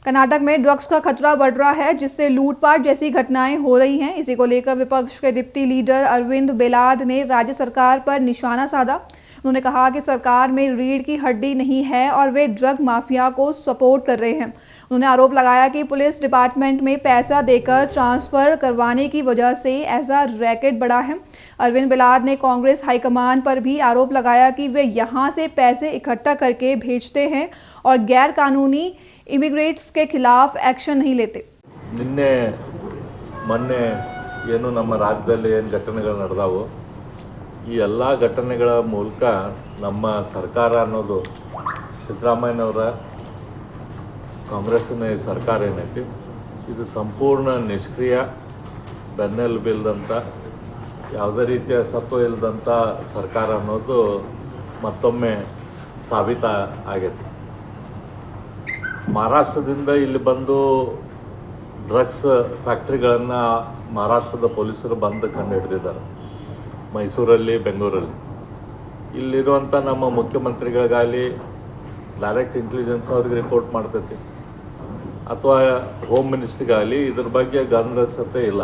कर्नाटक में ड्रग्स का खतरा बढ़ रहा है, जिससे लूटपाट जैसी घटनाएं हो रही हैं। इसी को लेकर विपक्ष के डिप्टी लीडर अरविंद बेलाद ने राज्य सरकार पर निशाना साधा। उन्होंने कहा कि सरकार में रीढ़ की हड्डी नहीं है और वे ड्रग माफिया को सपोर्ट कर रहे हैं। उन्होंने आरोप लगाया कि पुलिस डिपार्टमेंट में पैसा देकर ट्रांसफर करवाने की वजह से ऐसा रैकेट बढ़ा है। अरविंद बेलाद ने कांग्रेस हाईकमान पर भी आरोप लगाया कि वे यहां से पैसे इकट्ठा करके भेजते हैं और गैर कानूनी इमिग्रेट्स के खिलाफ एक्शन नहीं लेते। ನಿನ್ನೆ ಮೊನ್ನೆ ಏನು ನಮ್ಮ ರಾಜ್ಯದಲ್ಲಿ ಏನು ಘಟನೆಗಳು ನಡೆದವು, ಈ ಎಲ್ಲ ಘಟನೆಗಳ ಮೂಲಕ ನಮ್ಮ ಸರ್ಕಾರ ಅನ್ನೋದು ಸಿದ್ದರಾಮಯ್ಯನವರ ಕಾಂಗ್ರೆಸ್ಸಿನ ಸರ್ಕಾರ ಏನೈತಿ ಇದು ಸಂಪೂರ್ಣ ನಿಷ್ಕ್ರಿಯ, ಬೆನ್ನೆಲುಬಿಲ್ಲದಂಥ, ಯಾವುದೇ ರೀತಿಯ ಸತ್ವ ಇಲ್ಲದಂಥ ಸರ್ಕಾರ ಅನ್ನೋದು ಮತ್ತೊಮ್ಮೆ ಸಾಬೀತಾಗೈತಿ. ಮಹಾರಾಷ್ಟ್ರದಿಂದ ಇಲ್ಲಿ ಬಂದು ಡ್ರಗ್ಸ್ ಫ್ಯಾಕ್ಟ್ರಿಗಳನ್ನು ಮಹಾರಾಷ್ಟ್ರದ ಪೊಲೀಸರು ಬಂದು ಕಂಡು ಹಿಡಿದಿದ್ದಾರೆ. ಮೈಸೂರಲ್ಲಿ, ಬೆಂಗಳೂರಲ್ಲಿ. ಇಲ್ಲಿರುವಂಥ ನಮ್ಮ ಮುಖ್ಯಮಂತ್ರಿಗಳಿಗಾಗಲಿ ಡೈರೆಕ್ಟ್ ಇಂಟೆಲಿಜೆನ್ಸ್ ಅವ್ರಿಗೆ ರಿಪೋರ್ಟ್ ಮಾಡ್ತೈತಿ, ಅಥವಾ ಹೋಮ್ ಮಿನಿಸ್ಟ್ರಿಗಾಗಲಿ ಇದ್ರ ಬಗ್ಗೆ ಗಮನಿಸತ್ತೆ ಇಲ್ಲ.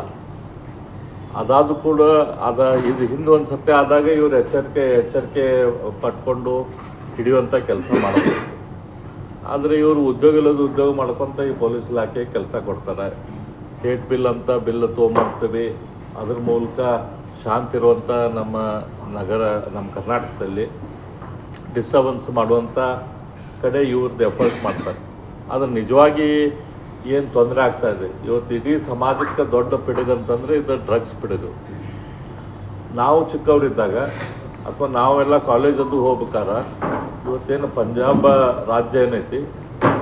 ಅದಾದರೂ ಕೂಡ ಇದು ಹಿಂದೆ ಒಂದು ಸತ್ಯ ಆದಾಗ ಇವರು ಎಚ್ಚರಿಕೆ ಪಟ್ಕೊಂಡು ಹಿಡಿಯುವಂಥ ಕೆಲಸ ಮಾಡಬೇಕು. ಆದರೆ ಇವರು ಉದ್ಯೋಗ ಮಾಡ್ಕೊತ ಈ ಪೊಲೀಸ್ ಇಲಾಖೆ ಕೆಲಸ ಕೊಡ್ತಾರೆ. ಹೇಟ್ ಬಿಲ್ ಅಂತ ಬಿಲ್ ತೊಗೊಂಬರ್ತೀವಿ, ಅದ್ರ ಮೂಲಕ ಶಾಂತಿ ಇರುವಂಥ ನಮ್ಮ ಕರ್ನಾಟಕದಲ್ಲಿ ಡಿಸ್ಟರ್ಬೆನ್ಸ್ ಮಾಡುವಂಥ ಕಡೆ ಇವ್ರದ್ದು ಎಫರ್ಟ್ ಮಾಡ್ತಾರೆ. ಆದರೆ ನಿಜವಾಗಿ ಏನು ತೊಂದರೆ ಆಗ್ತಾಯಿದೆ ಇವತ್ತು ಇಡೀ ಸಮಾಜಕ್ಕೆ ದೊಡ್ಡ ಪಿಡುಗು ಅಂತಂದರೆ ಇದು ಡ್ರಗ್ಸ್ ಪಿಡುಗು. ನಾವು ಚಿಕ್ಕವರಿದ್ದಾಗ ಅಥವಾ ನಾವೆಲ್ಲ ಕಾಲೇಜದ್ದು ಹೋಗ್ಬೇಕಾರೆ ಇವತ್ತೇನು ಪಂಜಾಬ್ ರಾಜ್ಯ ಏನೈತಿ,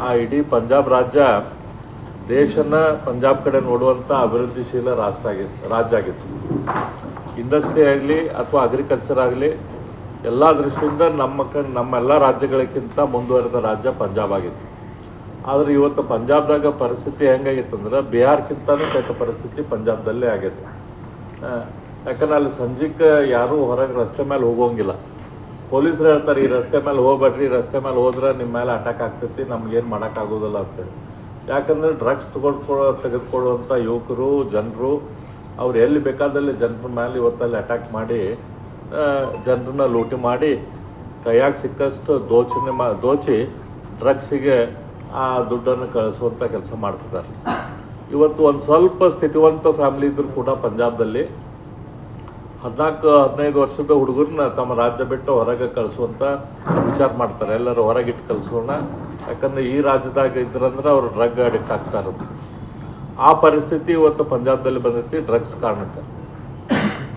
ಆ ಇಡೀ ಪಂಜಾಬ್ ರಾಜ್ಯ ದೇಶನ ಪಂಜಾಬ್ ಕಡೆ ನೋಡುವಂಥ ಅಭಿವೃದ್ಧಿಶೀಲ ರಾಜ್ಯ ಆಗಿತ್ತು. ಇಂಡಸ್ಟ್ರಿ ಆಗಲಿ ಅಥವಾ ಅಗ್ರಿಕಲ್ಚರ್ ಆಗಲಿ ಎಲ್ಲ ದೃಷ್ಟಿಯಿಂದ ನಮ್ಮೆಲ್ಲ ರಾಜ್ಯಗಳಿಗಿಂತ ಮುಂದುವರೆದ ರಾಜ್ಯ ಪಂಜಾಬ್ ಆಗಿತ್ತು. ಆದರೆ ಇವತ್ತು ಪಂಜಾಬ್ದಾಗ ಪರಿಸ್ಥಿತಿ ಹೆಂಗಾಗಿತ್ತಂದ್ರೆ ಬಿಹಾರ್ಗಿಂತನೂ ಕೆಟ್ಟ ಪರಿಸ್ಥಿತಿ ಪಂಜಾಬ್ದಲ್ಲೇ ಆಗೈತೆ. ಯಾಕಂದ್ರೆ ಅಲ್ಲಿ ಸಂಜೆಗೆ ಯಾರೂ ಹೊರಗೆ ರಸ್ತೆ ಮೇಲೆ ಹೋಗೋಂಗಿಲ್ಲ. ಪೊಲೀಸರು ಹೇಳ್ತಾರೆ ಈ ರಸ್ತೆ ಮೇಲೆ ಹೋಗ್ಬೇಡ್ರಿ, ಈ ರಸ್ತೆ ಮೇಲೆ ಹೋದ್ರೆ ನಿಮ್ಮ ಮೇಲೆ ಅಟ್ಯಾಕ್ ಆಗ್ತೈತಿ, ನಮಗೇನು ಮಾಡೋಕ್ಕಾಗೋದಿಲ್ಲ ಅಂತೇಳಿ. ಯಾಕಂದರೆ ಡ್ರಗ್ಸ್ ತೆಗೆದುಕೊಳ್ಳುವಂಥ ಯುವಕರು, ಜನರು ಅವ್ರು ಎಲ್ಲಿ ಬೇಕಾದಲ್ಲಿ ಜನರ ಮೇಲೆ ಇವತ್ತಲ್ಲಿ ಅಟ್ಯಾಕ್ ಮಾಡಿ ಜನರನ್ನ ಲೂಟಿ ಮಾಡಿ ಕೈಯಾಗ ಸಿಕ್ಕಷ್ಟು ದೋಚಿ ಡ್ರಗ್ಸಿಗೆ ಆ ದುಡ್ಡನ್ನು ಕಳಿಸುವಂಥ ಕೆಲಸ ಮಾಡ್ತಿದ್ದಾರೆ. ಇವತ್ತು ಒಂದು ಸ್ವಲ್ಪ ಸ್ಥಿತಿವಂತ ಫ್ಯಾಮಿಲಿ ಇದ್ದರೂ ಕೂಡ ಪಂಜಾಬ್ದಲ್ಲಿ 14-15 ವರ್ಷದ ಹುಡುಗರನ್ನ ತಮ್ಮ ರಾಜ್ಯ ಬಿಟ್ಟು ಹೊರಗೆ ಕಳಿಸುವಂಥ ವಿಚಾರ ಮಾಡ್ತಾರೆ. ಎಲ್ಲರೂ ಹೊರಗಿಟ್ಟು ಕಳಿಸೋಣ, ಯಾಕಂದರೆ ಈ ರಾಜ್ಯದಾಗ ಇದ್ರಂದ್ರೆ ಅವರು ಡ್ರಗ್ ಅಡಿಕ್ಟ್ ಆಗ್ತಾ ಇರುತ್ತೆ. ಆ ಪರಿಸ್ಥಿತಿ ಇವತ್ತು ಪಂಜಾಬ್ದಲ್ಲಿ ಬಂದೈತಿ ಡ್ರಗ್ಸ್ ಕಾರಣಕ್ಕೆ.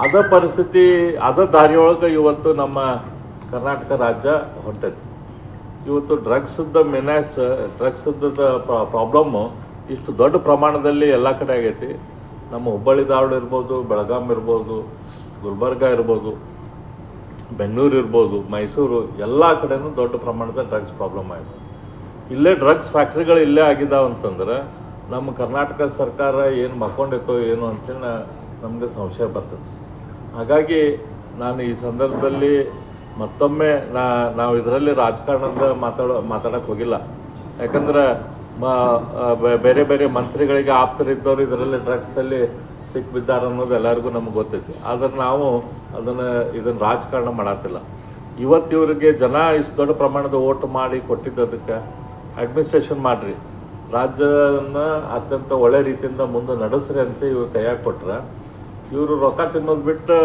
ಅದ ಪರಿಸ್ಥಿತಿ ಅದ ದಾರಿಯೊಳಗೆ ಇವತ್ತು ನಮ್ಮ ಕರ್ನಾಟಕ ರಾಜ್ಯ ಹೊಂಟೈತಿ. ಇವತ್ತು ಡ್ರಗ್ಸದ ಪ್ರಾಬ್ಲಮ್ಮು ಇಷ್ಟು ದೊಡ್ಡ ಪ್ರಮಾಣದಲ್ಲಿ ಎಲ್ಲ ಕಡೆ ಆಗೈತಿ. ನಮ್ಮ ಹುಬ್ಬಳ್ಳಿ ಧಾರವಾಡ ಇರ್ಬೋದು, ಬೆಳಗಾಂ ಇರ್ಬೋದು, ಗುಲ್ಬರ್ಗ ಇರ್ಬೋದು, ಬೆಂಗಳೂರು ಇರ್ಬೋದು, ಮೈಸೂರು, ಎಲ್ಲ ಕಡೆನೂ ದೊಡ್ಡ ಪ್ರಮಾಣದ ಡ್ರಗ್ಸ್ ಪ್ರಾಬ್ಲಮ್ ಆಯಿತು. ಇಲ್ಲೇ ಡ್ರಗ್ಸ್ ಫ್ಯಾಕ್ಟ್ರಿಗಳು ಇಲ್ಲೇ ಆಗಿದ್ದಾವೆ ಅಂತಂದ್ರೆ ನಮ್ಮ ಕರ್ನಾಟಕ ಸರ್ಕಾರ ಏನು ಮಕ್ಕೊಂಡಿತ್ತೋ ಏನು ಅಂತೇಳಿ ನಮಗೆ ಸಂಶಯ ಬರ್ತದೆ. ಹಾಗಾಗಿ ನಾನು ಈ ಸಂದರ್ಭದಲ್ಲಿ ಮತ್ತೊಮ್ಮೆ ನಾವು ಇದರಲ್ಲಿ ರಾಜಕಾರಣದ ಮಾತಾಡೋಕ್ಕೆ ಹೋಗಿಲ್ಲ. ಯಾಕಂದ್ರೆ ಬೇರೆ ಬೇರೆ ಮಂತ್ರಿಗಳಿಗೆ ಆಪ್ತರಿದ್ದವರು ಇದರಲ್ಲಿ ಡ್ರಗ್ಸ್ದಲ್ಲಿ ಸಿಕ್ಬಿದ್ದಾರೆ ಅನ್ನೋದು ಎಲ್ಲರಿಗೂ ನಮ್ಗೆ ಗೊತ್ತೈತಿ. ಆದರೆ ನಾವು ಇದನ್ನು ರಾಜಕಾರಣ ಮಾಡತ್ತಿಲ್ಲ. ಇವತ್ತು ಇವರಿಗೆ ಜನ ಇಷ್ಟು ದೊಡ್ಡ ಪ್ರಮಾಣದ ಓಟ್ ಮಾಡಿ ಕೊಟ್ಟಿದ್ದದಕ್ಕೆ ಅಡ್ಮಿನಿಸ್ಟ್ರೇಷನ್ ಮಾಡಿರಿ, ರಾಜ್ಯನ ಅತ್ಯಂತ ಒಳ್ಳೆ ರೀತಿಯಿಂದ ಮುಂದೆ ನಡೆಸ್ರಿ ಅಂತ ಇವ್ರು ಕೈಯಾಗ ಕೊಟ್ರೆ, ಇವರು ರೊಕ್ಕ ತಿನ್ನೋದು ಬಿಟ್ಟು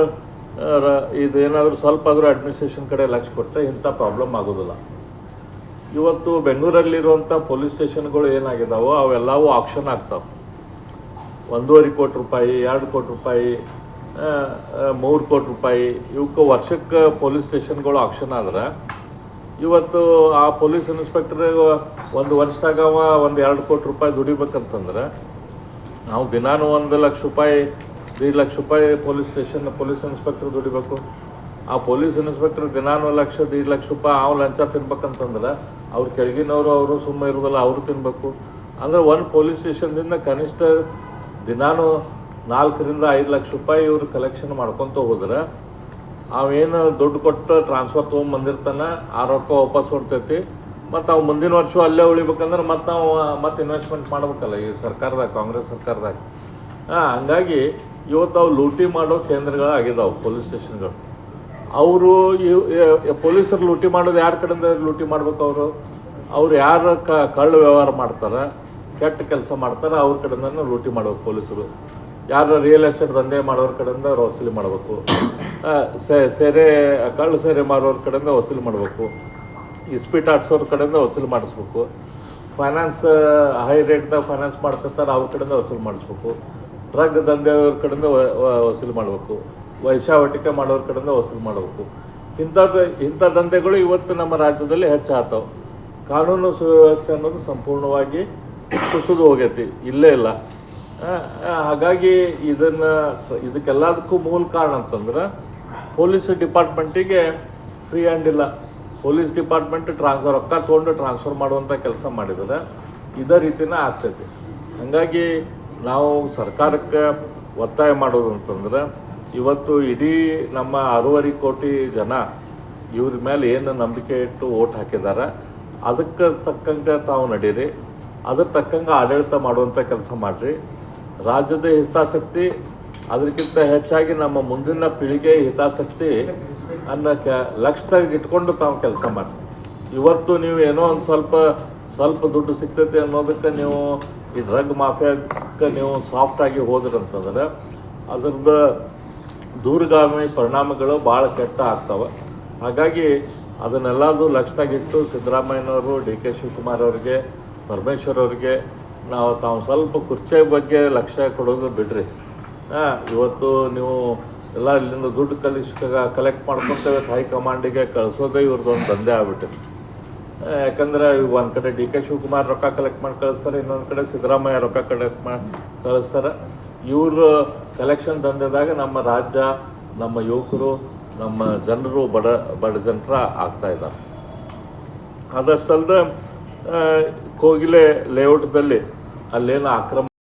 ಇದೇನಾದರೂ ಸ್ವಲ್ಪ ಆದರೂ ಅಡ್ಮಿನಿಸ್ಟ್ರೇಷನ್ ಕಡೆ ಲಕ್ಷ್ಯ ಕೊಟ್ಟರೆ ಇಂಥ ಪ್ರಾಬ್ಲಮ್ ಆಗೋದಿಲ್ಲ. ಇವತ್ತು ಬೆಂಗಳೂರಲ್ಲಿರುವಂಥ ಪೊಲೀಸ್ ಸ್ಟೇಷನ್ಗಳು ಏನಾಗಿದ್ದಾವೋ ಅವೆಲ್ಲವೂ ಆಕ್ಷನ್ ಆಗ್ತಾವೆ. 1.5 ಕೋಟಿ ರೂಪಾಯಿ, 2 ಕೋಟಿ ರೂಪಾಯಿ, 3 ಕೋಟಿ ರೂಪಾಯಿ ಇವಕ್ಕೆ ವರ್ಷಕ್ಕೆ ಪೊಲೀಸ್ ಸ್ಟೇಷನ್ಗಳು ಆಕ್ಷನ್ ಆದ್ರೆ ಇವತ್ತು ಆ ಪೊಲೀಸ್ ಇನ್ಸ್ಪೆಕ್ಟರ್ ಒಂದು ವರ್ಷದಾಗ 1-2 ಕೋಟಿ ರೂಪಾಯಿ ದುಡಿಬೇಕಂತಂದ್ರೆ ನಾವು ದಿನಾನು 1 ಲಕ್ಷ ರೂಪಾಯಿ, 1.5 ಲಕ್ಷ ರೂಪಾಯಿ ಪೊಲೀಸ್ ಇನ್ಸ್ಪೆಕ್ಟರ್ ದುಡಿಬೇಕು. ಆ ಪೊಲೀಸ್ ಇನ್ಸ್ಪೆಕ್ಟರ್ ದಿನಾನು 1 ಲಕ್ಷ 1.5 ಲಕ್ಷ ರೂಪಾಯಿ ಲಂಚ ತಿನ್ಬೇಕಂತಂದ್ರೆ ಅವ್ರು ಕೆಳಗಿನವರು ಅವರು ಸುಮ್ಮನೆ ಇರೋದಿಲ್ಲ, ಅವರು ತಿನ್ನಬೇಕು. ಅಂದರೆ ಒಂದು ಪೊಲೀಸ್ ಸ್ಟೇಷನ್ದಿಂದ ಕನಿಷ್ಠ ದಿನಾನು 4-5 ಲಕ್ಷ ರೂಪಾಯಿ ಇವರು ಕಲೆಕ್ಷನ್ ಮಾಡ್ಕೊತ ಹೋದ್ರೆ ಅವೇನು ದುಡ್ಡು ಕೊಟ್ಟು ಟ್ರಾನ್ಸ್ಫರ್ ತೊಗೊಂಬಂದಿರ್ತಾನೆ, ಆ ರೊಕ್ಕ ವಾಪಸ್ ಹೊಡ್ತೈತಿ, ಮತ್ತು ಅವು ಮುಂದಿನ ವರ್ಷ ಅಲ್ಲೇ ಉಳಿಬೇಕಂದ್ರೆ ಮತ್ತು ನಾವು ಮತ್ತೆ ಇನ್ವೆಸ್ಟ್ಮೆಂಟ್ ಮಾಡ್ಬೇಕಲ್ಲ ಈ ಸರ್ಕಾರದಾಗ, ಕಾಂಗ್ರೆಸ್ ಸರ್ಕಾರದಾಗ. ಹಂಗಾಗಿ ಇವತ್ತು ಅವು ಲೂಟಿ ಮಾಡೋ ಕೇಂದ್ರಗಳು ಆಗಿದಾವೆ ಪೊಲೀಸ್ ಸ್ಟೇಷನ್ಗಳು. ಅವರು ಪೊಲೀಸರು ಲೂಟಿ ಮಾಡೋದು ಯಾರ ಕಡೆಯಿಂದ ಲೂಟಿ ಮಾಡ್ಬೇಕು? ಅವ್ರು ಯಾರು ಕಳ್ಳ ವ್ಯವಹಾರ ಮಾಡ್ತಾರೆ, ಕೆಟ್ಟ ಕೆಲಸ ಮಾಡ್ತಾರೆ, ಅವ್ರ ಕಡೆಯಿಂದ ಲೂಟಿ ಮಾಡ್ಬೇಕು ಪೊಲೀಸರು. ಯಾರು ರಿಯಲ್ ಎಸ್ಟೇಟ್ ದಂಧೆ ಮಾಡೋರ ಕಡೆಯಿಂದ ವಸೂಲಿ ಮಾಡಬೇಕು, ಕಳ್ಳ ಸೇರೆ ಮಾರೋರ ಕಡೆಯಿಂದ ವಸೂಲಿ ಮಾಡಬೇಕು, ಇಸ್ಪೀಟ್ ಆಡ್ಸೋರ ಕಡೆಯಿಂದ ವಸೂಲಿ ಮಾಡಿಸ್ಬೇಕು, ಫೈನಾನ್ಸ್ ಹೈ ರೇಟ್ದಾಗ ಫೈನಾನ್ಸ್ ಮಾಡ್ತಿರ್ತಾರೆ ಅವ್ರ ಕಡೆಯಿಂದ ವಸೂಲಿ ಮಾಡಿಸ್ಬೇಕು, ಡ್ರಗ್ ದಂಧೆಯವ್ರ ಕಡೆಯಿಂದ ವಸೂಲಿ ಮಾಡಬೇಕು, ವೈಶಾವಟಿಕೆ ಮಾಡೋರ ಕಡೆಯಿಂದ ವಸೂಲಿ ಮಾಡಬೇಕು. ಇಂಥ ದಂಧೆಗಳು ಇವತ್ತು ನಮ್ಮ ರಾಜ್ಯದಲ್ಲಿ ಹೆಚ್ಚಾಗ್ತಾವೆ. ಕಾನೂನು ಸುವ್ಯವಸ್ಥೆ ಅನ್ನೋದು ಸಂಪೂರ್ಣವಾಗಿ ಕುಸಿದು ಹೋಗೈತಿ, ಇಲ್ಲೇ ಇಲ್ಲ. ಹಾಗಾಗಿ ಇದಕ್ಕೆಲ್ಲದಕ್ಕೂ ಮೂಲ ಕಾರಣ ಅಂತಂದ್ರೆ ಪೊಲೀಸ್ ಡಿಪಾರ್ಟ್ಮೆಂಟಿಗೆ ಫ್ರೀ ಹ್ಯಾಂಡ್ ಇಲ್ಲ. ಪೊಲೀಸ್ ಡಿಪಾರ್ಟ್ಮೆಂಟ್ ರೊಕ್ಕ ತೊಗೊಂಡು ಟ್ರಾನ್ಸ್ಫರ್ ಮಾಡುವಂಥ ಕೆಲಸ ಮಾಡಿದರೆ ಇದೇ ರೀತಿನೇ ಆಗ್ತೈತಿ. ಹಾಗಾಗಿ ನಾವು ಸರ್ಕಾರಕ್ಕೆ ಒತ್ತಾಯ ಮಾಡೋದು ಅಂತಂದ್ರೆ ಇವತ್ತು ಇಡೀ ನಮ್ಮ 6.5 ಕೋಟಿ ಜನ ಇವ್ರ ಮೇಲೆ ಏನು ನಂಬಿಕೆ ಇಟ್ಟು ಓಟ್ ಹಾಕಿದ್ದಾರೆ, ಅದಕ್ಕೆ ತಕ್ಕಂಗೆ ತಾವು ನಡೀರಿ, ಅದ್ರ ತಕ್ಕಂಗೆ ಆಡಳಿತ ಮಾಡುವಂಥ ಕೆಲಸ ಮಾಡಿರಿ. ರಾಜ್ಯದ ಹಿತಾಸಕ್ತಿ ಅದಕ್ಕಿಂತ ಹೆಚ್ಚಾಗಿ ನಮ್ಮ ಮುಂದಿನ ಪೀಳಿಗೆ ಹಿತಾಸಕ್ತಿ ಅನ್ನೋ ಲಕ್ಷ್ಯದಾಗ ಇಟ್ಕೊಂಡು ತಾವು ಕೆಲಸ ಮಾಡಿರಿ. ಇವತ್ತು ನೀವು ಏನೋ ಒಂದು ಸ್ವಲ್ಪ ದುಡ್ಡು ಸಿಗ್ತೈತೆ ಅನ್ನೋದಕ್ಕೆ ನೀವು ಈ ಡ್ರಗ್ ಮಾಫಿಯಾಕ್ಕೆ ನೀವು ಸಾಫ್ಟಾಗಿ ಹೋದ್ರಂತಂದ್ರೆ ಅದ್ರದ್ದು ದೂರಗಾಮಿ ಪರಿಣಾಮಗಳು ಭಾಳ ಕೆಟ್ಟ ಆಗ್ತವೆ. ಹಾಗಾಗಿ ಅದನ್ನೆಲ್ಲದು ಲಕ್ಷ್ಯದಾಗಿಟ್ಟು ಸಿದ್ದರಾಮಯ್ಯನವರು, ಡಿ.ಕೆ. ಶಿವಕುಮಾರ್ ಅವರಿಗೆ, ಪರಮೇಶ್ವರ್ ಅವರಿಗೆ ತಾವು ಸ್ವಲ್ಪ ಕುರ್ಚಿ ಬಗ್ಗೆ ಲಕ್ಷ್ಯ ಕೊಡೋದು ಬಿಡ್ರಿ. ಇವತ್ತು ನೀವು ಎಲ್ಲ ಇಲ್ಲಿಂದ ದುಡ್ಡು ಕಲೆಕ್ಟ್ ಮಾಡ್ಕೊತೇವೆ, ಹೈಕಮಾಂಡಿಗೆ ಕಳಿಸೋದೇ ಇವ್ರದ್ದೊಂದು ದಂಧೆ ಆಗ್ಬಿಟ್ಟಿದೆ. ಯಾಕಂದ್ರೆ ಒಂದು ಕಡೆ ಡಿ.ಕೆ. ಶಿವಕುಮಾರ್ ರೊಕ್ಕ ಕಲೆಕ್ಟ್ ಮಾಡಿ ಕಳಿಸ್ತಾರೆ, ಇನ್ನೊಂದು ಕಡೆ ಸಿದ್ದರಾಮಯ್ಯ ರೊಕ್ಕ ಕಲೆಕ್ಟ್ ಮಾಡಿ ಕಳಿಸ್ತಾರೆ. ಇವರು ಕಲೆಕ್ಷನ್ ದಂಧೆದಾಗ ನಮ್ಮ ರಾಜ್ಯ, ನಮ್ಮ ಯುವಕರು, ನಮ್ಮ ಜನರು ಬಡ ಜನರ ಆಗ್ತಾ ಇದ್ದಾರೆ. ಅದಷ್ಟಲ್ಲದೆ ಕೋಗಿಲೆ ಲೇಔಟ್ದಲ್ಲಿ ಅಲ್ಲೇನು ಆಕ್ರಮಣ